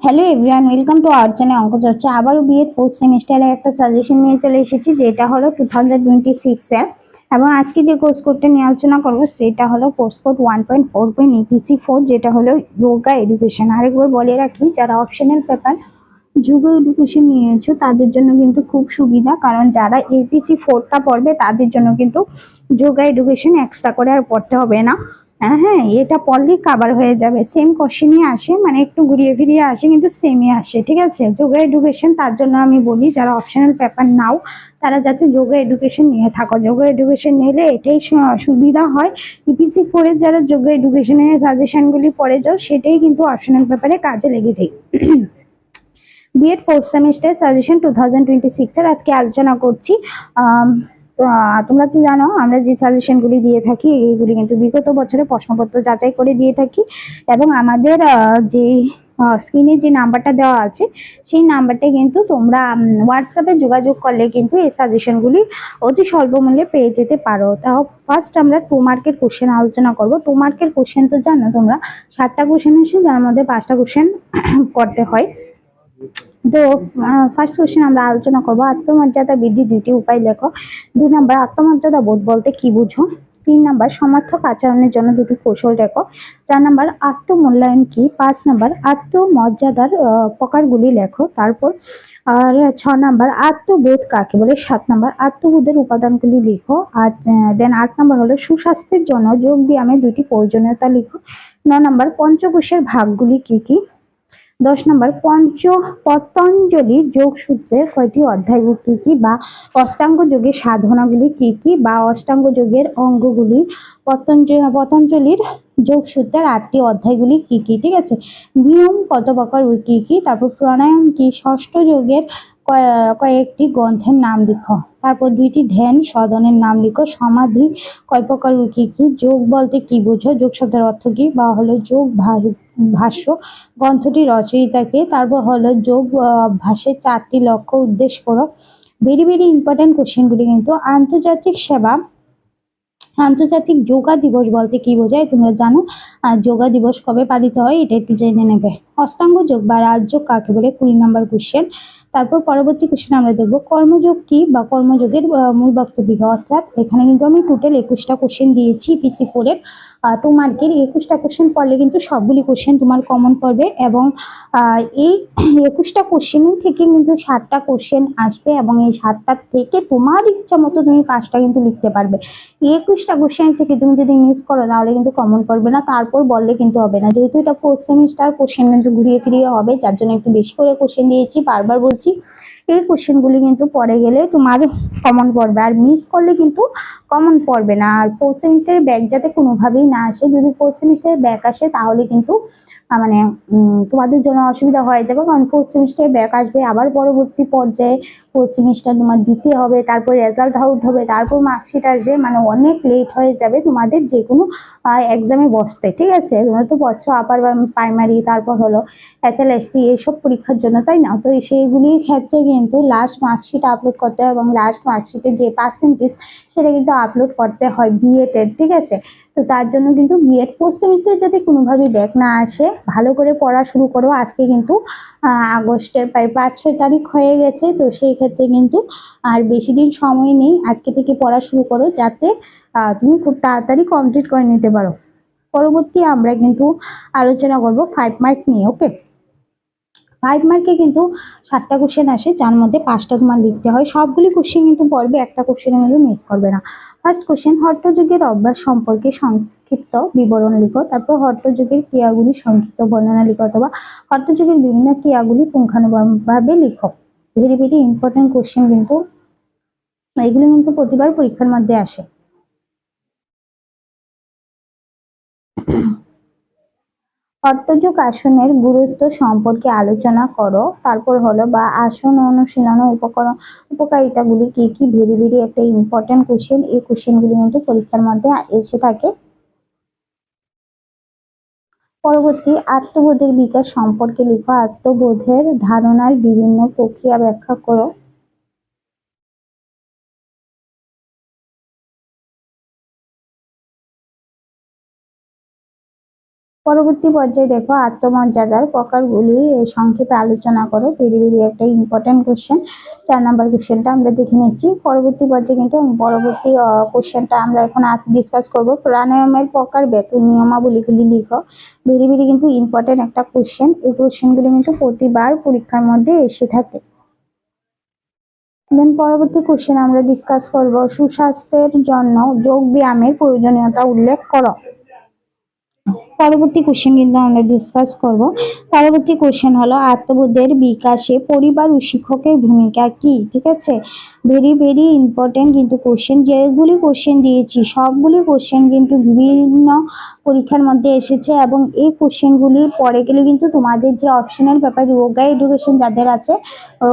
Hello everyone, welcome to our channel অঙ্ক চর্চা। আবারও বিএড ফোর্থ সেমিস্টারে একটা সাজেশন নিয়ে চলে এসেছি, যেটা হলো 2026 এর। এবং আজকে যে কোর্স কোডটা নিয়ে আলোচনা করবো সেটা হলো কোর্স কোড 1.4.EPC4, যেটা হলো যোগা এডুকেশন। আরেকবার বলে রাখি, যারা অপশনাল পেপার যোগা এডুকেশন নিয়েছো তাদের জন্য কিন্তু খুব সুবিধা, কারণ যারা APC4টা পড়বে তাদের জন্য কিন্তু যোগা এডুকেশন এক্সট্রা করে আর পড়তে হবে না। হ্যাঁ, এটা পড়লেই কাভার হয়ে যাবে। সেম কোশ্চেনই আসে, মানে একটু ঘুরিয়ে ফিরিয়ে আসে কিন্তু সেমই আসে, ঠিক আছে। যোগা এডুকেশন, তার জন্য আমি বলি যারা অপশনাল পেপার নাও তারা যাতে যোগা এডুকেশন নিয়ে থাকো। যোগা এডুকেশন নিলে এটাই সুবিধা হয়, EPC4 এর যারা যোগা এডুকেশনের সাজেশনগুলি পড়ে যাও সেটাই কিন্তু অপশনাল পেপারে কাজে লেগে যায়। বিএড ফোর্থ সেমিস্টার সাজেশন 2026 এর আজকে আলোচনা করছি। তোমরা তো জানো আমরা যে সাজেশনগুলি দিয়ে থাকি এইগুলি কিন্তু বিগত বছরে প্রশ্নপত্র যাচাই করে দিয়ে থাকি, এবং আমাদের যে স্ক্রিনে যে নাম্বারটা দেওয়া আছে সেই নাম্বারটা কিন্তু তোমরা হোয়াটসঅ্যাপে যোগাযোগ করলে কিন্তু এই সাজেশনগুলি অতি স্বল্প মূল্যে পেয়ে যেতে পারো। তাও ফার্স্ট আমরা 2 মার্কের কোশ্চেন আলোচনা করব। 2 মার্কের কোশ্চেন তো জানো তোমরা, 7টা কোশ্চেন আসে, যার মধ্যে 5টা কোশ্চেন করতে হয়। তো ফার্স্ট কোশ্চেন আমরা আলোচনা করবো, আত্মমর্যাদা বৃদ্ধি 2টি উপায় লেখো। 2 নম্বর, আত্মমর্যাদা বোধ বলতে কি বুঝো। 3 নম্বর, সমার্থক আচরণের জন্য 2টি কৌশল লেখো। 4 নম্বর, আত্মমূল্যায়ন কি। 5 নম্বর, আত্মমর্যাদার প্রকারগুলি লেখো। তারপর আর 6 নম্বর, আত্মবোধ কাকে বলে। 7 নম্বর, আত্মবোধের উপাদানগুলি লিখো। আর দেন 8 নম্বর হলো সুস্বাস্থ্যের জন্য যোগ ব্যায়ামের 2টি প্রয়োজনীয়তা লিখো। 9 নম্বর, পঞ্চকোষের ভাগগুলি কি কি। 10 নম্বর, পতঞ্জলি যোগসূত্রের কয়টি অধ্যায় কি কি, বা অষ্টাঙ্গ যোগের সাধনাগুলি কি কি, বা অষ্টাঙ্গ যোগের অঙ্গগুলি। পতঞ্জলির যোগসূত্রের 8টি অধ্যায়গুলি কি কি, ঠিক আছে। নিয়ম কত প্রকার কি কি। তারপর প্রাণায়াম কি। ষষ্ঠ যোগের কয়েকটি গ্রন্থের নাম লিখো। তারপর 2টি ধ্যান সাধনের নাম লিখো। সমাধি কয় প্রকার কি কি। যোগ বলতে কি বুঝো। যোগ শব্দের অর্থ কি, বা হলো যোগ ভাষ্য গ্রন্থটি রচয়িতাকে। তারপর হলো যোগ অভ্যাসের 4টি লক্ষ্য উদ্দেশ্য করো। ভেরি ভেরি ইম্পর্টেন্ট কোশ্চেনগুলি কিন্তু। আন্তর্জাতিক যোগা দিবস বলতে কি বোঝায় তোমরা জানো, আর যোগা দিবস কবে পালিত হয় এটা একটু জেনে নেবে। অষ্টাঙ্গ যোগ বা রাজযোগ কাকে বলে, 20 নম্বর কোশ্চেন। তারপর পরবর্তী কোশ্চেন আমরা দেখবো কর্মযোগ কি, বা কর্মযোগের মূল বক্তব্য। অর্থাৎ এখানে কিন্তু আমি টোটাল 21টা কোশ্চেন দিয়েছি PC4 এর। 2 মার্কের 21টা কোশ্চেন পড়লে কিন্তু সবগুলি কোশ্চেন তোমার কমন পড়বে, এবং এই 21টা কোশ্চেন থেকে কিন্তু 7টা কোশ্চেন আসবে, এবং এই 7টা থেকে তোমার ইচ্ছা মতো তুমি 5টা কিন্তু লিখতে পারবে। 21টা কোশ্চেন থেকে তুমি যদি মিস করো তাহলে কিন্তু কমন পড়বে না, তারপর বললে কিন্তু হবে না। যেহেতু এটা 4th সেমিস্টার, কোশ্চেন কিন্তু ঘুরিয়ে ফিরিয়ে হবে, যার জন্য একটু বেশি করে কোশ্চেন দিয়েছি। বারবার বলছি, এই কোশ্চেনগুলি কিন্তু পরে গেলে তোমার কমন পড়বে, আর মিস করলে কিন্তু কমন পড়বে না। আর 4th সেমিস্টারে ব্যাক যাতে কোনোভাবেই না আসে, যদি 4th সেমিস্টারে ব্যাক আসে তাহলে কিন্তু মানে তোমাদের জন্য অসুবিধা হয়ে যাবে, কারণ 4th সেমিস্টারে ব্যাক আসবে, আবার পরবর্তী পর্যায়ে 4th সেমিস্টার তোমার দিতে হবে, তারপর রেজাল্ট আউট হবে, তারপর মার্কশিট আসবে, মানে অনেক লেট হয়ে যাবে তোমাদের যে কোনো এক্সামে বসতে, ঠিক আছে। তোমরা তো পড়ছো আপার প্রাইমারি, তারপর হলো SLST এইসব পরীক্ষার জন্য, তাই না। তো সেইগুলির ক্ষেত্রে কিন্তু লাস্ট মার্কশিট আপলোড করতে হয়, এবং লাস্ট মার্কশিটের যে পার্সেন্টেজ সেটা কিন্তু আপলোড করতে হয় বিএড এর, ঠিক আছে। তো তার জন্য কিন্তু বিএড 4th সেমিস্টার যাতে কোনোভাবেই ব্যাক না আসে, ভালো করে পড়া শুরু করো। আজকে কিন্তু আগস্টের প্রায় 5-6 তারিখ হয়ে গেছে, তো সেই ক্ষেত্রে কিন্তু আর বেশি দিন সময় নেই। আজকে থেকে পড়া শুরু করো, যাতে তুমি খুব তাড়াতাড়ি কমপ্লিট করে নিতে পারো। পরবর্তী আমরা কিন্তু আলোচনা করব 5 মার্ক নিয়ে, ওকে। 5 মার্কে কিন্তু 7টা কোশ্চেন আসে, যার মধ্যে 5টা তোমার লিখতে হয়। সবগুলি কোশ্চেন কিন্তু পড়বে, একটা কোশ্চেনে কিন্তু মিস করবে না। ফার্স্ট কোশ্চেন, হঠযোগের অভ্যাস সম্পর্কে সংক্ষিপ্ত বিবরণ লিখো। তারপর হঠযোগের ক্রিয়াগুলি সংক্ষিপ্ত বর্ণনা লিখো, অথবা হঠযোগের বিভিন্ন ক্রিয়াগুলি পুঙ্খানুপুঙ্খভাবে লিখো। ভেরি ভেরি ইম্পর্টেন্ট কোশ্চেন কিন্তু, এগুলো কিন্তু প্রতিবার পরীক্ষার মধ্যে আসে। হঠযোগ আসনের গুরুত্ব সম্পর্কে আলোচনা করো। তারপর হলো বা আসন অনুশীলন উপকারিতাগুলি কি কি। ভেরি ভেরি একটা ইম্পর্টেন্ট কোশ্চেন, এই কোশ্চেনগুলি কিন্তু পরীক্ষার মধ্যে এসে থাকে। পরবর্তী, আত্মবোধের বিকাশ সম্পর্কে লিখো। আত্মবোধের ধারণার বিভিন্ন প্রক্রিয়া ব্যাখ্যা করো। পরবর্তী পর্যায়ে দেখো আত্মমর্যাদার প্রকারগুলি সংক্ষেপে আলোচনা করো। ভেরি ভেরি একটা ইম্পর্টেন্ট কোশ্চেন। 4 নাম্বার কোশ্চেনটা আমরা দেখে নিচ্ছি। পরবর্তী পর্যায়ে কিন্তু পরবর্তী কোশ্চেনটা আমরা এখন ডিসকাস করব। প্রাণায়ামের প্রকার ব্যাখ্যা নিয়মাবলীগুলি লিখো। ভেরি ভেরি কিন্তু ইম্পর্টেন্ট একটা কোশ্চেন। এই কোশ্চেনগুলি কিন্তু প্রতিবার পরীক্ষার মধ্যে এসে থাকে। দেন পরবর্তী কোশ্চেন আমরা ডিসকাস করব সুস্বাস্থ্যের জন্য যোগ ব্যায়ামের প্রয়োজনীয়তা উল্লেখ করো। পরবর্তী কোশ্চেন কিন্তু আমরা ডিসকাস করব। পরবর্তী কোশ্চেন হলো আত্মবোধের বিকাশে পরিবার ও শিক্ষকের ভূমিকা কি। ঠিক আছে, ভেরি ভেরি ইম্পর্টেন্ট কিন্তু কোশ্চেন। যেগুলি কোশ্চেন দিয়েছি সবগুলি কোশ্চেন কিন্তু বিভিন্ন পরীক্ষার মধ্যে এসেছে এবং এই কোশ্চেনগুলি পরে গেলে কিন্তু তোমাদের যে অপশনাল পেপার যোগা এডুকেশন যাদের আছে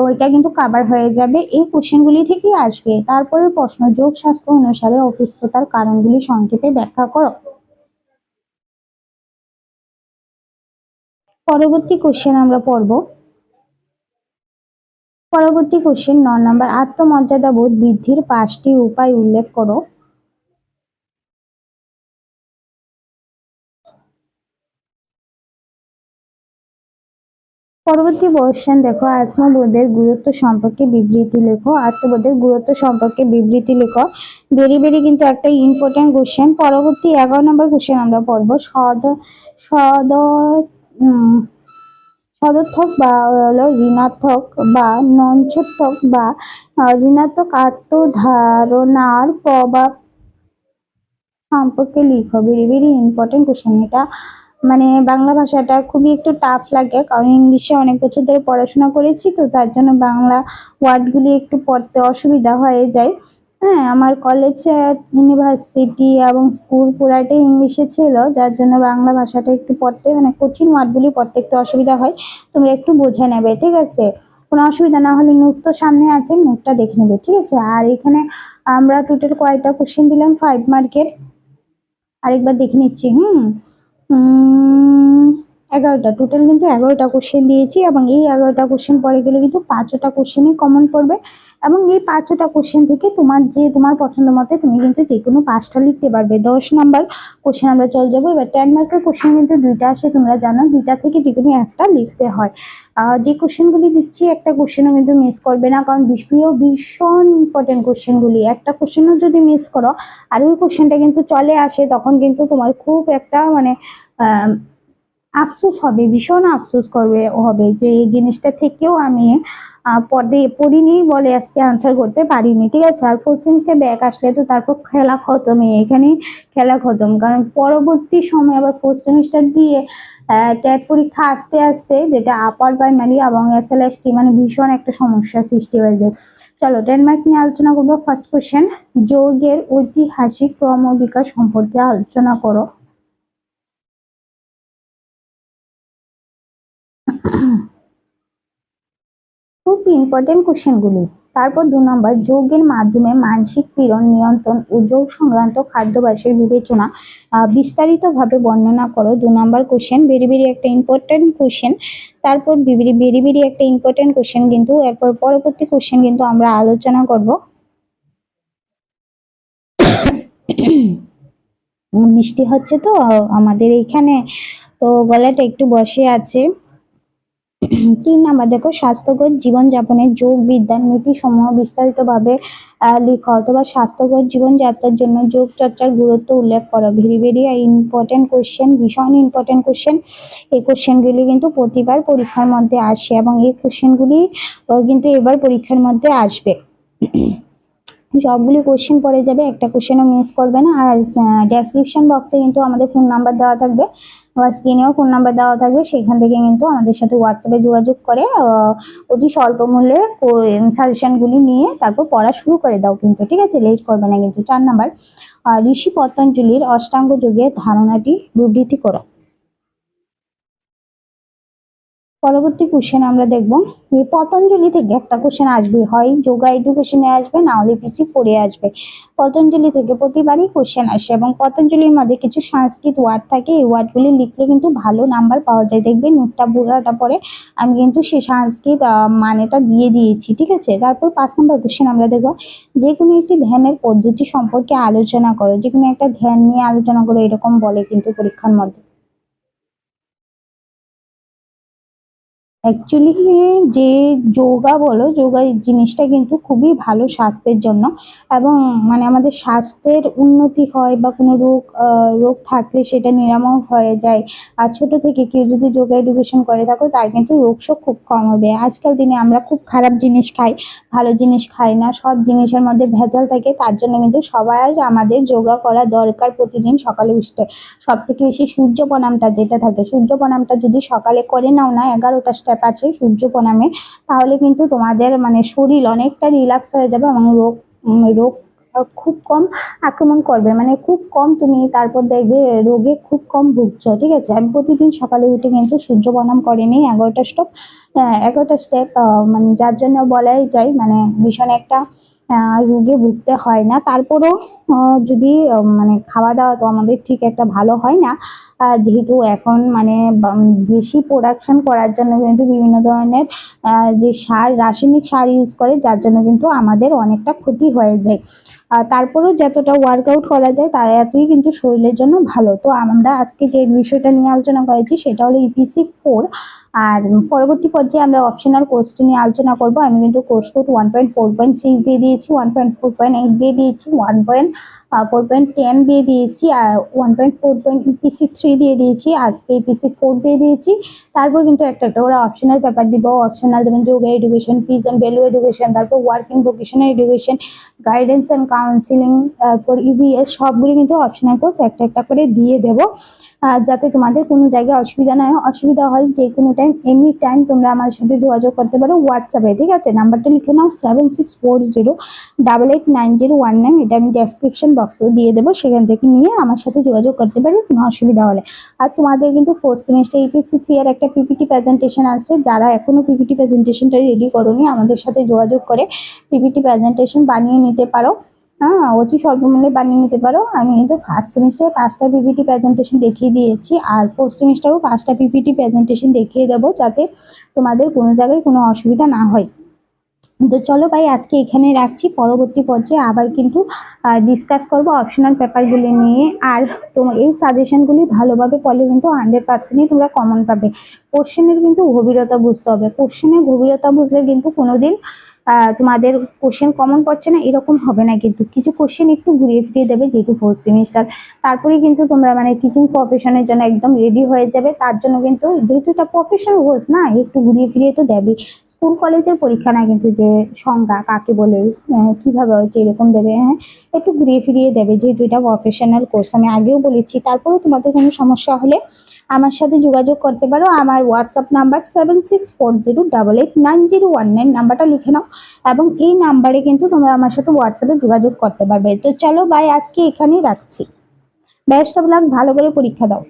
ওইটা কিন্তু কভার হয়ে যাবে। এই কোশ্চেনগুলি থেকেই আসবে। তারপরে প্রশ্ন, যোগ স্বাস্থ্য অনুসারে অসুস্থতার কারণগুলি সংক্ষেপে ব্যাখ্যা করো। পরবর্তী কোশ্চেন আমরা পড়ব। পরবর্তী কোশ্চেন 9 নম্বর আত্মমর্যাদা বোধ বৃদ্ধির 5টি উপায় উল্লেখ করো। পরবর্তী কোশ্চেন দেখো আত্মবোধের গুরুত্ব সম্পর্কে বিবৃতি লেখো। আত্মবোধের গুরুত্ব সম্পর্কে বিবৃতি লেখো। ভেরি ভেরি কিন্তু একটা ইম্পর্টেন্ট কোশ্চেন। পরবর্তী 11 নম্বর কোশ্চেন আমরা পড়বো সদ সদর্থক বা হলো ঋণাত্মক বা নঞ্চত্বক বা ঋণাত্মক আত্মধারণার প্রভাব সম্পর্কে লিখো। Very very important question. এটা মানে বাংলা ভাষাটা খুবই একটু টাফ লাগে, কারণ ইংলিশে অনেক বছর ধরে পড়াশোনা করেছি তো তার জন্য বাংলা ওয়ার্ডগুলি একটু পড়তে অসুবিধা হয়ে যায়। হ্যাঁ, আমার কলেজ ইউনিভার্সিটি এবং স্কুল পুরাটাই ইংলিশে ছিল, যার জন্য বাংলা ভাষাটা একটু পড়তে মানে কঠিন ওয়ার্ডগুলি পড়তে একটু অসুবিধা হয়। তোমরা একটু বুঝে নেবে, ঠিক আছে? কোনো অসুবিধা না হলে নোট তো সামনে আছে, নোটটা দেখে নেবে, ঠিক আছে? আর এখানে আমরা টোটাল কয়টা কোশ্চেন দিলাম? 5 মার্কের। আরেকবার দেখে নিচ্ছি। 11টা টোটাল কিন্তু 11টা কোশ্চেন দিয়েছি এবং এই 11টা কোশ্চেন পরে গেলে কিন্তু 5টা কোশ্চেনই কমন পড়বে এবং এই 5টা কোশ্চেন থেকে তোমার পছন্দ মতে তুমি কিন্তু যে কোনো 5টা লিখতে পারবে। 10 নাম্বার কোশ্চেন আমরা চলে যাবো। এবার 10 মার্কের কোশ্চেন কিন্তু 2টা আসে, তোমরা জানো 2টা থেকে যে কোনো একটা লিখতে হয়। যে কোশ্চেনগুলি দিচ্ছি একটা কোশ্চেনও কিন্তু মিস করবে না, কারণ ভীষণ ইম্পর্টেন্ট কোশ্চেনগুলি। একটা কোশ্চেনও যদি মিস করো আর ওই কোশ্চেনটা কিন্তু চলে আসে তখন কিন্তু তোমার খুব একটা মানে আফসোস হবে, ভীষণ আফসোস হবে যে এই জিনিসটা থেকেও আমি পড়িনি বলে আজকে আনসার করতে পারিনি, ঠিক আছে? আর 4th সেমিস্টার ব্যাক আসলে তো তারপর খেলা খতমই, এখানে খেলা খতম। কারণ পরবর্তী সময় আবার 4th সেমিস্টার দিয়ে ট্যাট পরীক্ষা আসতে আসতে যেটা আপার প্রাইমারি এবং SLST মানে ভীষণ একটা সমস্যা সৃষ্টি হয়ে যায়। চলো 10 মার্ক নিয়ে আলোচনা করবো। ফার্স্ট কোশ্চেন, যোগের ঐতিহাসিক ক্রমবিকাশ সম্পর্কে আলোচনা করো। খুব ইম্পর্টেন্ট কোশ্চেনগুলি। তারপর 2 নম্বর, যোগের মাধ্যমে মানসিক পীড়ন নিয়ন্ত্রণ ও যোগ সংক্রান্ত খাদ্যাভ্যাসের বিবেচনা বিস্তারিতভাবে বর্ণনা করো। 2 নম্বর কোশ্চেন, ভেরি ভেরি একটা ইম্পর্টেন্ট কোশ্চেন। তারপর ভেরি ভেরি একটা ইম্পর্টেন্ট কোশ্চেন কিন্তু এরপর পরবর্তী কোশ্চেন কিন্তু আমরা আলোচনা করব। বৃষ্টি হচ্ছে তো আমাদের এইখানে, তো গলাটা একটু বসে আছে। 3 নাম্বার দেখো স্বাস্থ্যকর জীবনযাপনের যোগ বিদ্যার নীতি সমূহ বিস্তারিতভাবে লিখো, অথবা স্বাস্থ্যকর জীবনযাত্রার জন্য যোগ চর্চার গুরুত্ব উল্লেখ করো। ভেরি ভেরি ইম্পর্টেন্ট কোশ্চেন, ভীষণ ইম্পর্টেন্ট কোশ্চেন। এই কোশ্চেনগুলি কিন্তু প্রতিবার পরীক্ষার মধ্যে আসে এবং এই কোশ্চেনগুলি কিন্তু এবার পরীক্ষার মধ্যে আসবে। সবগুলি কোশ্চেন পড়ে যাবে, একটা কোশ্চেনও মিস করবে না। আর ডেসক্রিপশন বক্সে কিন্তু আমাদের ফোন নাম্বার দেওয়া থাকবে বা স্ক্রিনেও ফোন নাম্বার দেওয়া থাকবে, সেখান থেকে কিন্তু আমাদের সাথে হোয়াটসঅ্যাপে যোগাযোগ করে অতি স্বল্প মূল্যে সাজেশনগুলি নিয়ে তারপর পড়া শুরু করে দাও কিন্তু, ঠিক আছে? লেট করবে না কিন্তু। 4 নাম্বার, ঋষি পতঞ্জলির অষ্টাঙ্গ যোগের ধারণাটি বিবৃতি করো। পরবর্তী কোশ্চেন আমরা দেখব এই পতঞ্জলি থেকে একটা কোশ্চেন আসবে, হয় যোগা এডুকেশনে আসবে না হলে PC4 আসবে। পতঞ্জলি থেকে প্রতিবারই কোশ্চেন আসে এবং পতঞ্জলির মধ্যে কিছু সংস্কৃত ওয়ার্ড থাকে, এই ওয়ার্ডগুলি লিখলে কিন্তু ভালো নাম্বার পাওয়া যায়। দেখবে নোটটা পুরাটা পরে আমি কিন্তু সেই সংস্কৃত মানেটা দিয়ে দিয়েছি, ঠিক আছে? তারপর 5 নম্বর কোশ্চেন আমরা দেখব যে কোনো একটি ধ্যানের পদ্ধতি সম্পর্কে আলোচনা করো। যে কোনো একটা ধ্যান নিয়ে আলোচনা করো এরকম বলে কিন্তু পরীক্ষার মধ্যে। অ্যাকচুয়ালি যে যোগা বলো, যোগা জিনিসটা কিন্তু খুবই ভালো স্বাস্থ্যের জন্য। এবং মানে আমাদের স্বাস্থ্যের উন্নতি হয় বা কোনো রোগ থাকলে সেটা নিরাময় হয়ে যায়। আর ছোট থেকে কেউ যদি যোগা এডুকেশন করে থাকো তার কিন্তু রোগশোক খুব কম হবে। আজকাল দিনে আমরা খুব খারাপ জিনিস খাই, ভালো জিনিস খাই না, সব জিনিসের মধ্যে ভেজাল থাকে। তার জন্য কিন্তু সবাই আমাদের যোগা করা দরকার প্রতিদিন সকালে উঠতে। সব থেকে বেশি সূর্য প্রণামটা যেটা থাকে, সূর্য প্রণামটা যদি সকালে করে নাও না, 11টা স্টেপ আছে সূর্য প্রণামে, তাহলে কিন্তু তোমাদের মানে শরীর অনেকটা রিল্যাক্স হয়ে যাবে এবং রোগ খুব কম আক্রমণ করবে, মানে খুব কম তুমি তারপর দেখবে রোগে খুব কম ভুগছো। ঠিক আছে, আমি প্রতিদিন সকালে উঠে কিন্তু সূর্য প্রণাম করে নিই 11টা স্টেপ, মানে যার জন্য বলাই যায় মানে ভীষণ একটা রোগে ভুগতে হয় না। তারপরেও যদি মানে খাওয়া দাওয়া তো আমাদের ঠিক একটা ভালো হয় না, যেহেতু এখন মানে বেশি প্রোডাকশন করার জন্য কিন্তু বিভিন্ন ধরনের যে রাসায়নিক সার ইউজ করে, যার জন্য কিন্তু আমাদের অনেকটা ক্ষতি হয়ে যায়। তারপরেও যতটা ওয়ার্কআউট করা যায় তা এতই কিন্তু শরীরের জন্য ভালো। তো আমরা আজকে যে বিষয়টা নিয়ে আলোচনা করেছি সেটা হলো EPC 4। আর পরবর্তী পর্যায়ে আমরা অপশনাল কোর্সটি নিয়ে আলোচনা করব। আমি কিন্তু কোর্স কোড 1.4.6 দিয়ে দিয়েছি, 1.4.8 দিয়ে দিয়েছি, 1.4.10 দিয়ে দিয়েছি, আর 1.4.EPC 3 দিয়ে দিয়েছি, আজকে EPC 4 দিয়ে দিয়েছি। তারপর কিন্তু একটা একটা করে অপশনাল পেপার দিব। অপশনাল যেমন yoga education, peace and value education, তারপর working vocational education, guidance and counselling, তারপর EVS, সবগুলি কিন্তু অপশনাল কোর্স একটা একটা করে দিয়ে দেবো। যাতে তোমাদের কোনো জায়গায় অসুবিধা হয় যে কোনো টাইম এনি টাইম তোমরা আমার সাথে যোগাযোগ করতে পারো হোয়াটসঅ্যাপে। ঠিক আছে, নাম্বারটা লিখে নাও 7640889019। এটা আমি ডেসক্রিপশন বক্সে দিয়ে দেবো, সেখান থেকে নিয়ে আমার সাথে যোগাযোগ করতে পারবে কোনো অসুবিধা হলে। আর তোমাদের কিন্তু 4th সেমিস্টার EPC 3 এর একটা PPT প্রেজেন্টেশন আসছে। যারা এখনো PPT প্রেজেন্টেশনটা রেডি করোনি আমাদের সাথে যোগাযোগ করে PPT প্রেজেন্টেশন বানিয়ে নিতে পারো। অতি স্বল্প মূল্যে বানিয়ে নিতে পারো। আমি কিন্তু ফার্স্ট সেমিস্টারে 5টা PPT প্রেজেন্টেশন দেখিয়ে দিয়েছি, আর 4th সেমিস্টারও 5টা PPT প্রেজেন্টেশন দেখিয়ে দেবো, যাতে তোমাদের কোনো জায়গায় কোনো অসুবিধা না হয়। তো চলো ভাই, আজকে এখানে রাখছি। পরবর্তী পর্যায়ে আবার কিন্তু ডিসকাস করবো অপশনাল পেপারগুলি নিয়ে। আর এই সাজেশনগুলি ভালোভাবে পড়লে কিন্তু 100%ই তোমরা কমন পাবে। কোশ্চেনের কিন্তু গভীরতা বুঝতে হবে, কোশ্চেনের গভীরতা বুঝলে কিন্তু কোনোদিন তোমাদের কোশ্চেন কমন পড়ছে না এরকম হবে না। কিন্তু কিছু কোশ্চেন একটু ঘুরিয়ে ফিরিয়ে দেবে, যেহেতু 4th সেমিস্টার, তারপরে কিন্তু তোমরা মানে টিচিং প্রফেশনের জন্য একদম রেডি হয়ে যাবে। তার জন্য কিন্তু যেহেতু এটা প্রফেশনাল কোর্স না, একটু ঘুরিয়ে ফিরিয়ে তো দেবে। স্কুল কলেজের পরীক্ষা না কিন্তু, যে সংজ্ঞা কাকে বলে কিভাবে হচ্ছে এরকম দেবে। হ্যাঁ, একটু ঘুরিয়ে ফিরিয়ে দেবে, যেহেতু এটা প্রফেশনাল কোর্স, আমি আগেও বলেছি। তারপরেও তোমাদের কোনো সমস্যা হলে আমার সাথে যোগাযোগ করতে পারো। আমার হোয়াটসঅ্যাপ নাম্বার 7640889019, নাম্বারটা লিখে নাও, এবং এই নাম্বারে কিন্তু তোমরা আমার সাথে হোয়াটসঅ্যাপে যোগাযোগ করতে পারবে। তো চলো ভাই, আজকে এখানেই রাখছি। বেস্ট অফ লাক, ভালো করে পরীক্ষা দাও।